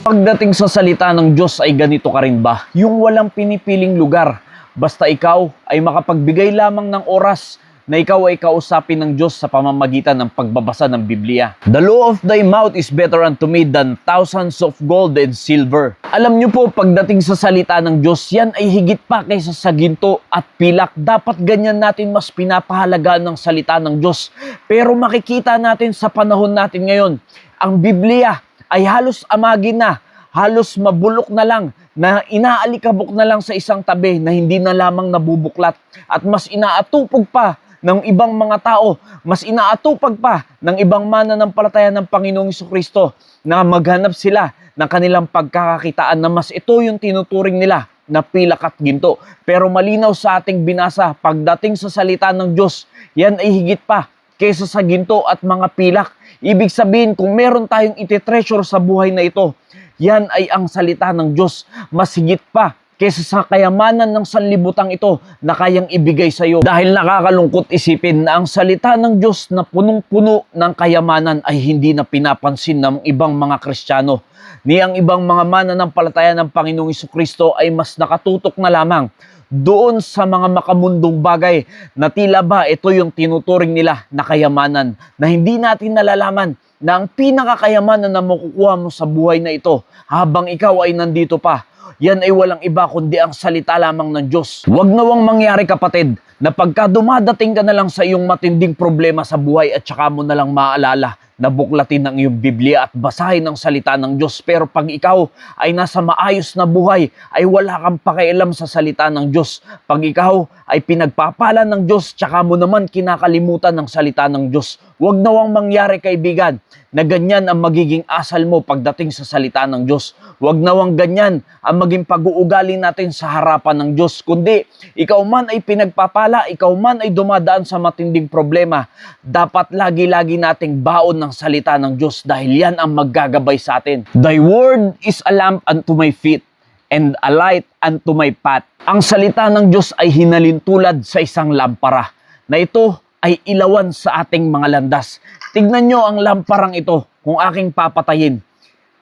Pagdating sa salita ng Diyos ay ganito ka rin ba? Yung walang pinipiling lugar. Basta ikaw ay makapagbigay lamang ng oras na ikaw ay kausapin ng Diyos sa pamamagitan ng pagbabasa ng Biblia. The law of thy mouth is better unto me than thousands of gold and silver. Alam niyo po, pagdating sa salita ng Diyos, yan ay higit pa kaysa sa ginto at pilak. Dapat ganyan natin mas pinapahalagaan ng salita ng Diyos. Pero makikita natin sa panahon natin ngayon, ang Biblia ay halos amagin na, halos mabulok na lang, na inaalikabok na lang sa isang tabi na hindi na lamang nabubuklat at mas inaatupog pa ng ibang mga tao, mas inaatupag pa ng ibang mananampalataya ng Panginoong Jesucristo na maghanap sila ng kanilang pagkakakitaan na mas ito yung tinuturing nila na pilak at ginto. Pero malinaw sa ating binasa, pagdating sa salita ng Diyos, yan ay higit pa kaysa sa ginto at mga pilak. Ibig sabihin, kung meron tayong ititreasure sa buhay na ito, yan ay ang salita ng Diyos. Mas higit pa kaysa sa kayamanan ng sanlibutang ito na kayang ibigay sa iyo. Dahil nakakalungkot isipin na ang salita ng Diyos na punong-puno ng kayamanan ay hindi na pinapansin ng ibang mga Kristiyano. Ni ang ibang mga mananampalataya ng Panginoong Jesucristo ay mas nakatutok na lamang doon sa mga makamundong bagay na tila ba ito yung tinuturing nila na kayamanan, na hindi natin nalalaman na ang pinakakayamanan na makukuha mo sa buhay na ito habang ikaw ay nandito pa, yan ay walang iba kundi ang salita lamang ng Diyos. Huwag nawang mangyari, kapatid, na pagka dumadating ka na lang sa iyong matinding problema sa buhay at saka mo na lang maaalala na buklatin ang iyong Biblia at basahin ang salita ng Diyos. Pero pag ikaw ay nasa maayos na buhay, ay wala kang pakialam sa salita ng Diyos. Pag ikaw ay pinagpapala ng Diyos, tsaka mo naman kinakalimutan ng salita ng Diyos. Huwag nawang mangyari, kaibigan, na ganyan ang magiging asal mo pagdating sa salita ng Diyos. Huwag nawang ganyan ang maging pag-uugali natin sa harapan ng Diyos. Kundi, ikaw man ay pinagpapala, ikaw man ay dumadaan sa matinding problema, dapat lagi-lagi nating baon ng salita ng Diyos dahil yan ang maggagabay sa atin. Thy word is a lamp unto my feet and a light unto my path. Ang salita ng Diyos ay hinalintulad sa isang lampara na ito ay ilawan sa ating mga landas. Tignan nyo ang lamparang ito kung aking papatayin.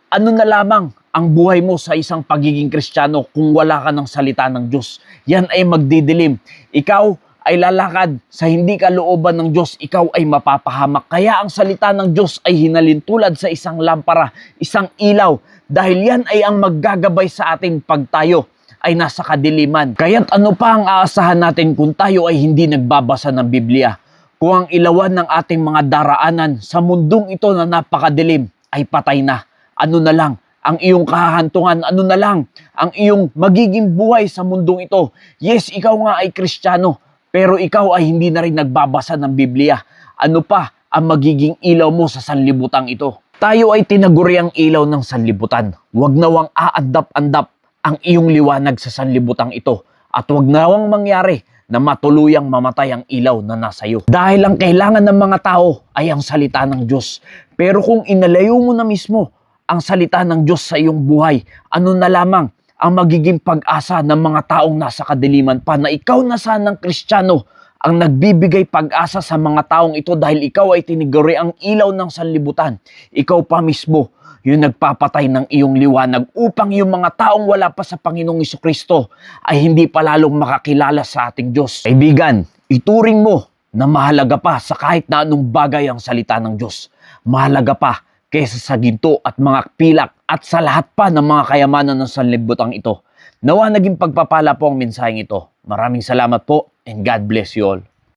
Ano na lamang ang buhay mo sa isang pagiging Kristiyano kung wala ka ng salita ng Diyos? Yan ay magdidilim. Ikaw ay lalakad sa hindi kalooban ng Diyos, ikaw ay mapapahamak. Kaya ang salita ng Diyos ay hinalintulad sa isang lampara, isang ilaw, dahil yan ay ang maggagabay sa atin pag tayo ay nasa kadiliman. Kaya't ano pa ang aasahan natin kung tayo ay hindi nagbabasa ng Biblia? Kung ang ilawan ng ating mga daraanan sa mundong ito na napakadilim ay patay na, ano na lang ang iyong kahahantungan? Ano na lang ang iyong magiging buhay sa mundong ito? Yes, ikaw nga ay Kristiyano, pero ikaw ay hindi na rin nagbabasa ng Biblia. Ano pa ang magiging ilaw mo sa sanlibutang ito? Tayo ay tinaguri ang ilaw ng sanlibutan. Huwag nawang aandap-andap ang iyong liwanag sa sanlibutang ito. At huwag nawang mangyari na matuluyang mamatay ang ilaw na nasa iyo. Dahil ang kailangan ng mga tao ay ang salita ng Diyos. Pero kung inalayo mo na mismo ang salita ng Diyos sa iyong buhay, ano na lamang ang magiging pag-asa ng mga taong nasa kadiliman pa na ikaw na sanang Kristiyano ang nagbibigay pag-asa sa mga taong ito dahil ikaw ay tiniguri ang ilaw ng sanlibutan. Ikaw pa mismo yung nagpapatay ng iyong liwanag upang yung mga taong wala pa sa Panginoong Jesucristo ay hindi pa lalong makakilala sa ating Diyos. Kaibigan, ituring mo na mahalaga pa sa kahit na anong bagay ang salita ng Diyos. Mahalaga pa kaysa sa ginto at mga pilak at sa lahat pa ng mga kayamanan ng sanlibutang ito. Nawa naging pagpapala po ang mensaheng ito. Maraming salamat po and God bless you all.